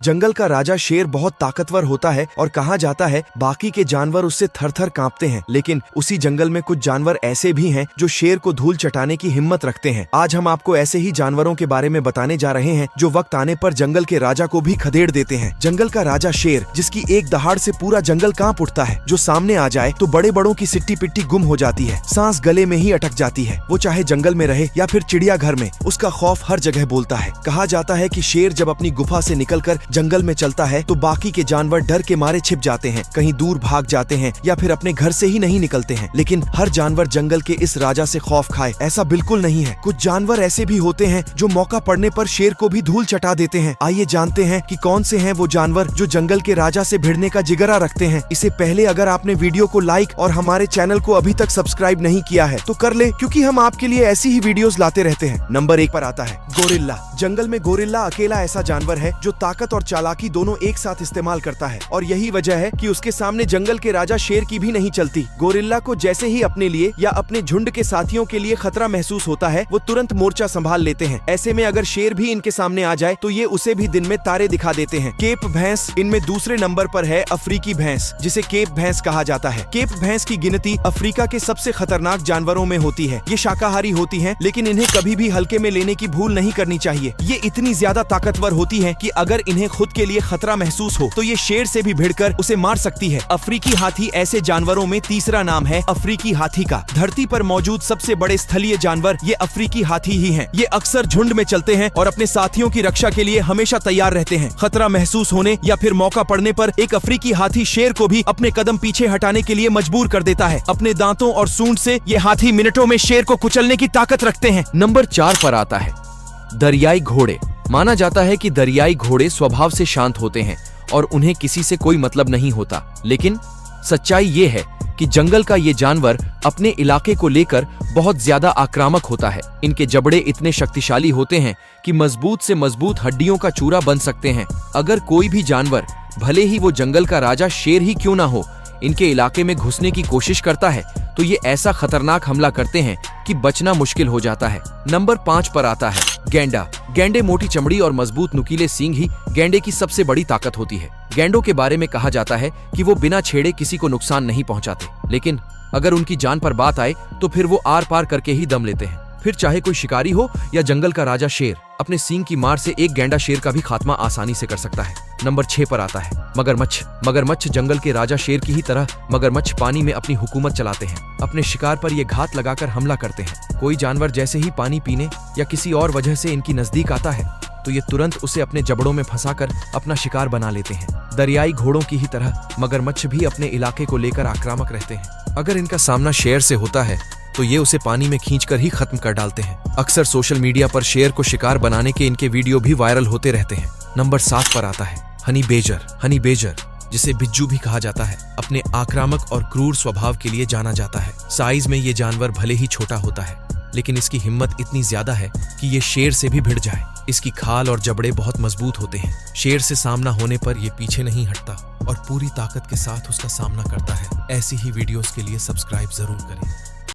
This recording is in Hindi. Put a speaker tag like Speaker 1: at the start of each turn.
Speaker 1: जंगल का राजा शेर बहुत ताकतवर होता है और कहा जाता है बाकी के जानवर उससे थर-थर कांपते हैं, लेकिन उसी जंगल में कुछ जानवर ऐसे भी हैं जो शेर को धूल चटाने की हिम्मत रखते हैं। आज हम आपको ऐसे ही जानवरों के बारे में बताने जा रहे हैं जो वक्त आने पर जंगल के राजा को भी खदेड़ देते हैं। जंगल का राजा शेर, जिसकी एक दहाड़ से पूरा जंगल कांप उठता है, जो सामने आ जाए तो बड़े बड़ों की सिट्टी पिट्टी गुम हो जाती है, सांस गले में ही अटक जाती है। वो चाहे जंगल में रहे या फिर चिड़ियाघर में, उसका खौफ हर जगह बोलता है। कहा जाता है कि शेर जब अपनी गुफा से निकलकर जंगल में चलता है तो बाकी के जानवर डर के मारे छिप जाते हैं, कहीं दूर भाग जाते हैं या फिर अपने घर से ही नहीं निकलते हैं। लेकिन हर जानवर जंगल के इस राजा से खौफ खाए ऐसा बिल्कुल नहीं है। कुछ जानवर ऐसे भी होते हैं जो मौका पड़ने पर शेर को भी धूल चटा देते हैं। आइए जानते हैं कि कौन से हैं वो जानवर जो जंगल के राजा से भिड़ने का जिगरा रखते हैं। इससे पहले अगर आपने वीडियो को लाइक और हमारे चैनल को अभी तक सब्सक्राइब नहीं किया है तो कर ले, क्योंकि हम आपके लिए ऐसी ही वीडियोस लाते रहते हैं। नंबर 1 पर आता है गोरिल्ला। जंगल में गोरिल्ला अकेला ऐसा जानवर है जो ताकत और चालाकी दोनों एक साथ इस्तेमाल करता है, और यही वजह है कि उसके सामने जंगल के राजा शेर की भी नहीं चलती। गोरिल्ला को जैसे ही अपने लिए या अपने झुंड के साथियों के लिए खतरा महसूस होता है, वो तुरंत मोर्चा संभाल लेते हैं। ऐसे में अगर शेर भी इनके सामने आ जाए तो ये उसे भी दिन में तारे दिखा देते हैं। केप भैंस इनमें दूसरे नंबर पर है। अफ्रीकी भैंस, जिसे केप भैंस कहा जाता है। केप भैंस की गिनती अफ्रीका के सबसे खतरनाक जानवरों में होती है। ये शाकाहारी होती हैं, लेकिन इन्हें कभी भी हल्के में लेने की भूल नहीं करनी चाहिए। ये इतनी ज्यादा ताकतवर होती हैं कि अगर इन्हें खुद के लिए खतरा महसूस हो तो ये शेर से भी भिड़कर उसे मार सकती है। अफ्रीकी हाथी ऐसे जानवरों में तीसरा नाम है अफ्रीकी हाथी का। धरती पर मौजूद सबसे बड़े स्थलीय जानवर ये अफ्रीकी हाथी ही हैं। ये अक्सर झुंड में चलते हैं और अपने साथियों की रक्षा के लिए हमेशा तैयार रहते हैं। खतरा महसूस होने या फिर मौका पड़ने पर एक अफ्रीकी हाथी शेर को भी अपने कदम पीछे हटाने के लिए मजबूर कर देता है। अपने दांतों और सूंड से ये हाथी मिनटों में शेर को कुचलने की ताकत रखते हैं। नंबर 4 पर आता है दरियाई घोड़े। माना जाता है कि दरियाई घोड़े स्वभाव से शांत होते हैं और उन्हें किसी से कोई मतलब नहीं होता, लेकिन सच्चाई ये है कि जंगल का ये जानवर अपने इलाके को लेकर बहुत ज्यादा आक्रामक होता है। इनके जबड़े इतने शक्तिशाली होते हैं कि मजबूत से मजबूत हड्डियों का चूरा बन सकते हैं। अगर कोई भी जानवर, भले ही वो जंगल का राजा शेर ही क्यों ना हो, इनके इलाके में घुसने की कोशिश करता है तो ये ऐसा खतरनाक हमला करते हैं कि बचना मुश्किल हो जाता है। नंबर 5 पर आता है गैंडा। गैंडे मोटी चमड़ी और मजबूत नुकीले सींग ही गैंडे की सबसे बड़ी ताकत होती है। गैंडों के बारे में कहा जाता है कि वो बिना छेड़े किसी को नुकसान नहीं पहुंचाते, लेकिन अगर उनकी जान पर बात आए तो फिर वो आर पार करके ही दम लेते हैं। फिर चाहे कोई शिकारी हो या जंगल का राजा शेर, अपने सींग की मार से एक गैंडा शेर का भी खात्मा आसानी से कर सकता है। नंबर 6 पर आता है मगरमच्छ। मगरमच्छ जंगल के राजा शेर की ही तरह मगरमच्छ पानी में अपनी हुकूमत चलाते हैं। अपने शिकार पर ये घात लगाकर हमला करते हैं। कोई जानवर जैसे ही पानी पीने या किसी और वजह से इनकी नजदीक आता है तो ये तुरंत उसे अपने जबड़ों में फंसाकर अपना शिकार बना लेते हैं। दरियाई घोड़ों की ही तरह मगरमच्छ भी अपने इलाके को लेकर आक्रामक रहते हैं। अगर इनका सामना शेर से होता है तो ये उसे पानी में खींचकर ही खत्म कर डालते हैं। अक्सर सोशल मीडिया पर शेर को शिकार बनाने के इनके वीडियो भी वायरल होते रहते हैं। नंबर 7 पर आता है हनी बेजर। हनी बेजर, जिसे बिज्जू भी कहा जाता है, अपने आक्रामक और क्रूर स्वभाव के लिए जाना जाता है। साइज में ये जानवर भले ही छोटा होता है, लेकिन इसकी हिम्मत इतनी ज्यादा है कि ये शेर से भी भिड़ जाए। इसकी खाल और जबड़े बहुत मजबूत होते हैं। शेर से सामना होने पर ये पीछे नहीं हटता और पूरी ताकत के साथ उसका सामना करता है। ऐसी ही वीडियोस के लिए सब्सक्राइब जरूर करें।